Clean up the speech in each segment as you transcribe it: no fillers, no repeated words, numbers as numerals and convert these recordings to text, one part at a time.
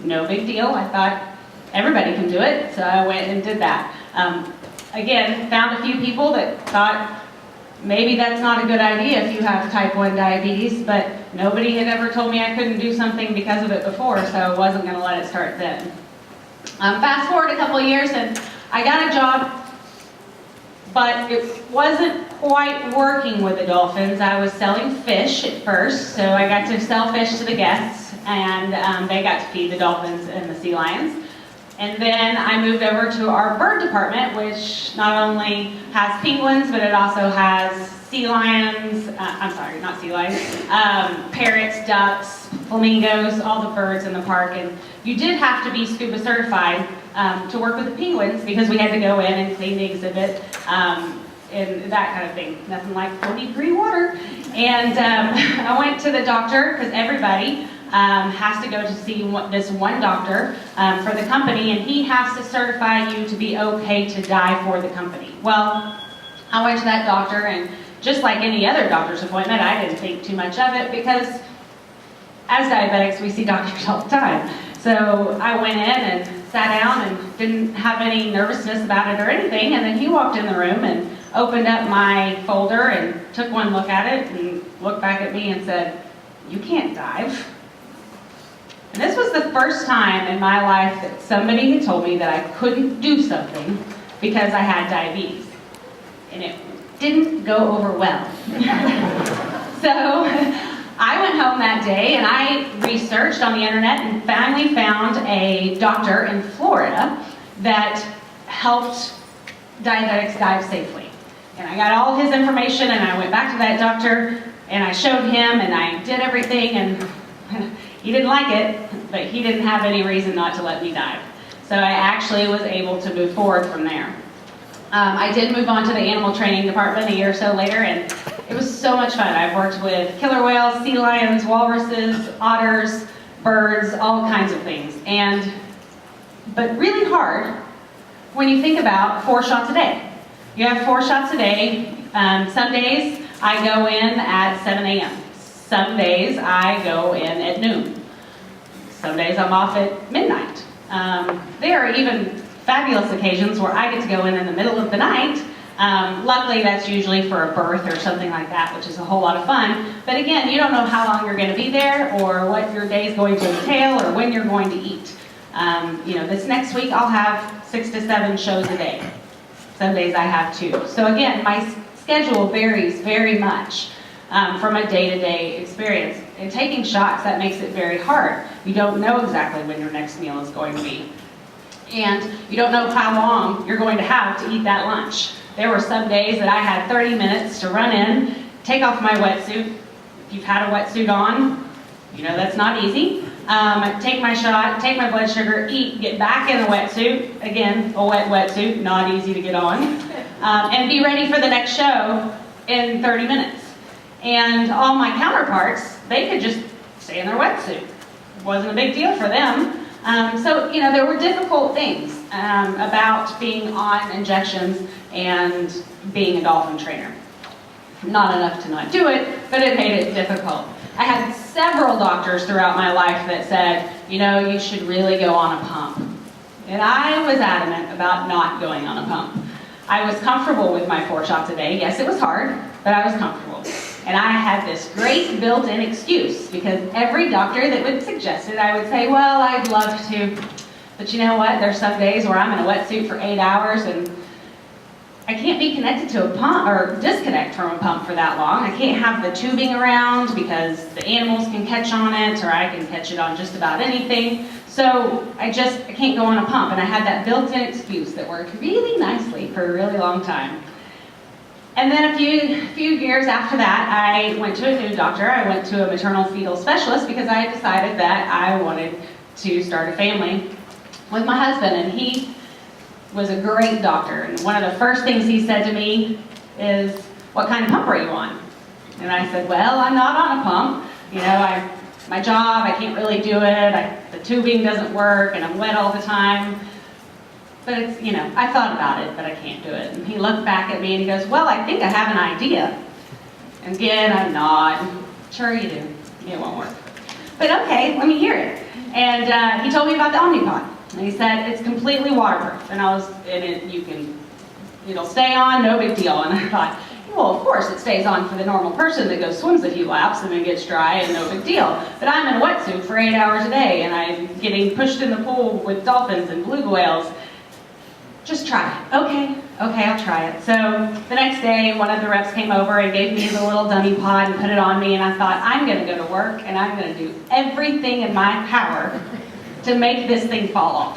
no big deal. I thought everybody can do it, so I went and did that. Again, found a few people that thought maybe that's not a good idea if you have type 1 diabetes, but nobody had ever told me I couldn't do something because of it before, so I wasn't going to let it start then. Fast forward a couple of years and I got a job, but it wasn't quite working with the Dolphins. I was selling fish at first, so I got to sell fish to the guests, and they got to feed the dolphins and the sea lions. And then I moved over to our bird department, which not only has penguins, but it also has sea lions, I'm sorry, not sea lions, parrots, ducks, flamingos, all the birds in the park. And you did have to be scuba certified to work with the penguins, because we had to go in and clean the exhibit and that kind of thing. Nothing like 40-degree water. And I went to the doctor, because everybody has to go to see this one doctor for the company, and he has to certify you to be okay to die for the company. Well, I went to that doctor, and just like any other doctor's appointment, I didn't think too much of it, because as diabetics, we see doctors all the time. So I went in and sat down and didn't have any nervousness about it or anything, and then he walked in the room and opened up my folder and took one look at it and looked back at me and said, "You can't dive." And this was the first time in my life that somebody had told me that I couldn't do something because I had diabetes. And it didn't go over well. So I went home that day and I researched on the internet and finally found a doctor in Florida that helped diabetics dive safely. And I got all his information and I went back to that doctor and I showed him and I did everything, and he didn't like it, but he didn't have any reason not to let me dive. So I actually was able to move forward from there. I did move on to the animal training department a year or so later, and it was so much fun. I've worked with killer whales, sea lions, walruses, otters, birds, all kinds of things. But really hard when you think about 4 shots a day. You have 4 shots a day. Some days I go in at 7 a.m. Some days I go in at noon. Some days I'm off at midnight. There are even fabulous occasions where I get to go in the middle of the night. Luckily, that's usually for a birth or something like that, which is a whole lot of fun. But again, you don't know how long you're going to be there, or what your day is going to entail, or when you're going to eat. This next week I'll have 6 to 7 shows a day. Some days I have 2. So again, my schedule varies very much from a day-to-day experience. And taking shots, that makes it very hard. You don't know exactly when your next meal is going to be. And you don't know how long you're going to have to eat that lunch. There were some days that I had 30 minutes to run in, take off my wetsuit. If you've had a wetsuit on, you know that's not easy. Take my shot, take my blood sugar, eat, get back in the wetsuit. Again, a wet wetsuit, not easy to get on. And be ready for the next show in 30 minutes. And all my counterparts, they could just stay in their wetsuit. It wasn't a big deal for them. So there were difficult things about being on injections and being a dolphin trainer. Not enough to not do it, but it made it difficult. I had several doctors throughout my life that said, you should really go on a pump. And I was adamant about not going on a pump. I was comfortable with my 4 shots a day. Yes, it was hard, but I was comfortable. And I had this great built-in excuse, because every doctor that would suggest it, I would say, well, I'd love to, but you know what? There's some days where I'm in a wetsuit for 8 hours and I can't be connected to a pump or disconnect from a pump for that long. I can't have the tubing around because the animals can catch on it, or I can catch it on just about anything. So I can't go on a pump. And I had that built-in excuse that worked really nicely for a really long time. And then a few years after that, I went to a new doctor. I went to a maternal fetal specialist because I had decided that I wanted to start a family with my husband. And he was a great doctor. And one of the first things he said to me is, "What kind of pump are you on?" And I said, "Well, I'm not on a pump. My job, I can't really do it. The tubing doesn't work and I'm wet all the time. But it's, I thought about it, but I can't do it." And he looked back at me and he goes, "Well, I think I have an idea." And again, I'm not. Sure you do. It won't work. But okay, let me hear it. And he told me about the Omnipod. And he said, it's completely waterproof. And it'll stay on, no big deal. And I thought, well, of course it stays on for the normal person that goes swims a few laps and then gets dry and no big deal. But I'm in a wetsuit for 8 hours a day and I'm getting pushed in the pool with dolphins and beluga whales. Just try it. Okay, I'll try it. So the next day, one of the reps came over and gave me the little dummy pod and put it on me, and I thought, I'm gonna go to work and I'm gonna do everything in my power to make this thing fall off.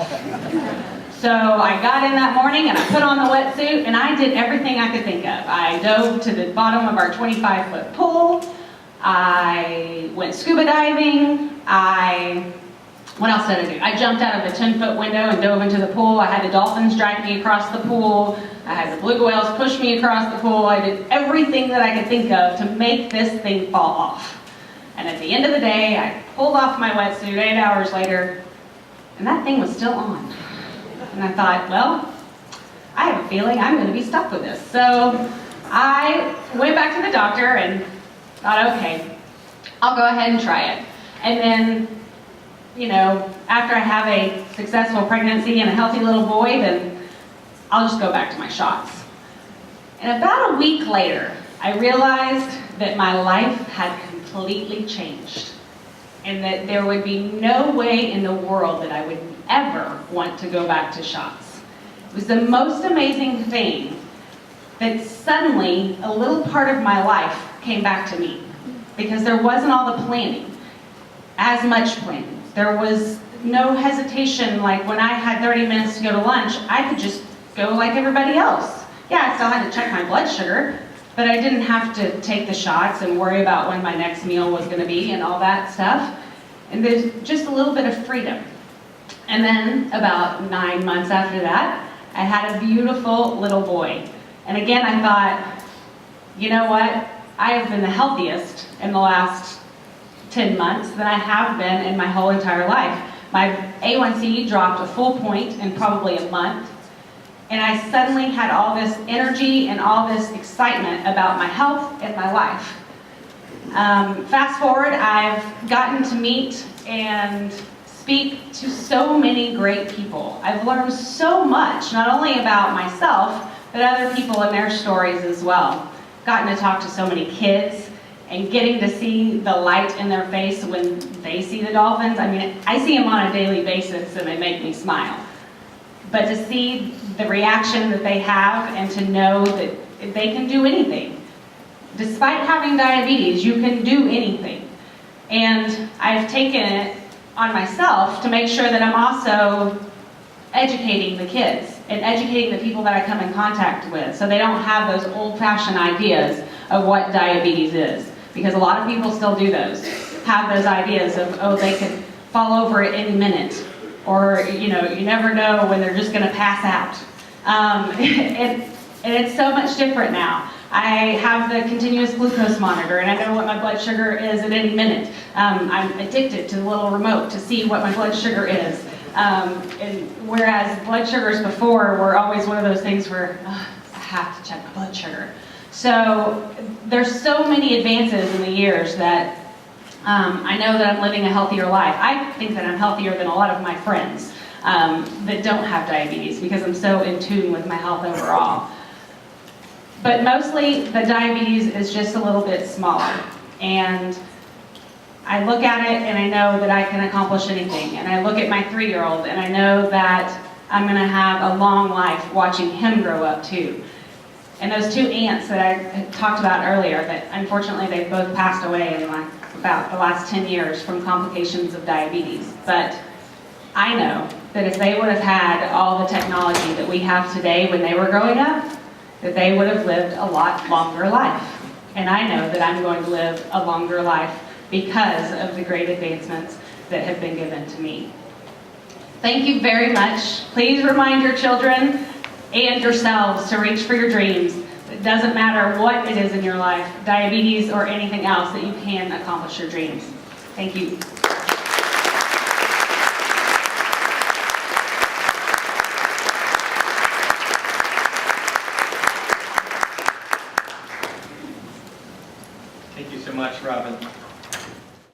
So I got in that morning and I put on the wetsuit and I did everything I could think of. I dove to the bottom of our 25-foot pool. I went scuba diving. What else did I do? I jumped out of a 10-foot window and dove into the pool. I had the dolphins drag me across the pool. I had the beluga whales push me across the pool. I did everything that I could think of to make this thing fall off. And at the end of the day, I pulled off my wetsuit 8 hours later, and that thing was still on. And I thought, well, I have a feeling I'm going to be stuck with this. So I went back to the doctor and thought, okay, I'll go ahead and try it. And then, after I have a successful pregnancy and a healthy little boy, then I'll just go back to my shots. And about a week later, I realized that my life had completely changed and that there would be no way in the world that I would ever want to go back to shots. It was the most amazing thing that suddenly a little part of my life came back to me because there wasn't all the planning, as much planning. There was no hesitation, like when I had 30 minutes to go to lunch, I could just go like everybody else. Yeah, I still had to check my blood sugar, but I didn't have to take the shots and worry about when my next meal was going to be and all that stuff. And there's just a little bit of freedom. And then about 9 months after that, I had a beautiful little boy. And again, I thought, you know what? I have been the healthiest in the last 10 months than I have been in my whole entire life. My A1C dropped a full point in probably a month. And I suddenly had all this energy and all this excitement about my health and my life. Fast forward, I've gotten to meet and speak to so many great people. I've learned so much, not only about myself, but other people and their stories as well. Gotten to talk to so many kids and getting to see the light in their face when they see the dolphins. I mean, I see them on a daily basis and they make me smile. But to see the reaction that they have and to know that they can do anything. Despite having diabetes, you can do anything. And I've taken it on myself to make sure that I'm also educating the kids and educating the people that I come in contact with so they don't have those old-fashioned ideas of what diabetes is. Because a lot of people still do those, have those ideas of, oh, they could fall over at any minute, or, you never know when they're just going to pass out. And it's so much different now. I have the continuous glucose monitor, and I know what my blood sugar is at any minute. I'm addicted to the little remote to see what my blood sugar is. And whereas blood sugars before were always one of those things where, I have to check my blood sugar. So there's so many advances in the years that I know that I'm living a healthier life. I think that I'm healthier than a lot of my friends that don't have diabetes because I'm so in tune with my health overall. But mostly the diabetes is just a little bit smaller. And I look at it and I know that I can accomplish anything. And I look at my 3-year-old and I know that I'm going to have a long life watching him grow up too. And those 2 aunts that I talked about earlier, that unfortunately they've both passed away in about the last 10 years from complications of diabetes. But I know that if they would have had all the technology that we have today when they were growing up, that they would have lived a lot longer life. And I know that I'm going to live a longer life because of the great advancements that have been given to me. Thank you very much. Please remind your children and yourselves to reach for your dreams. It doesn't matter what it is in your life, diabetes or anything else, that you can accomplish your dreams. Thank you.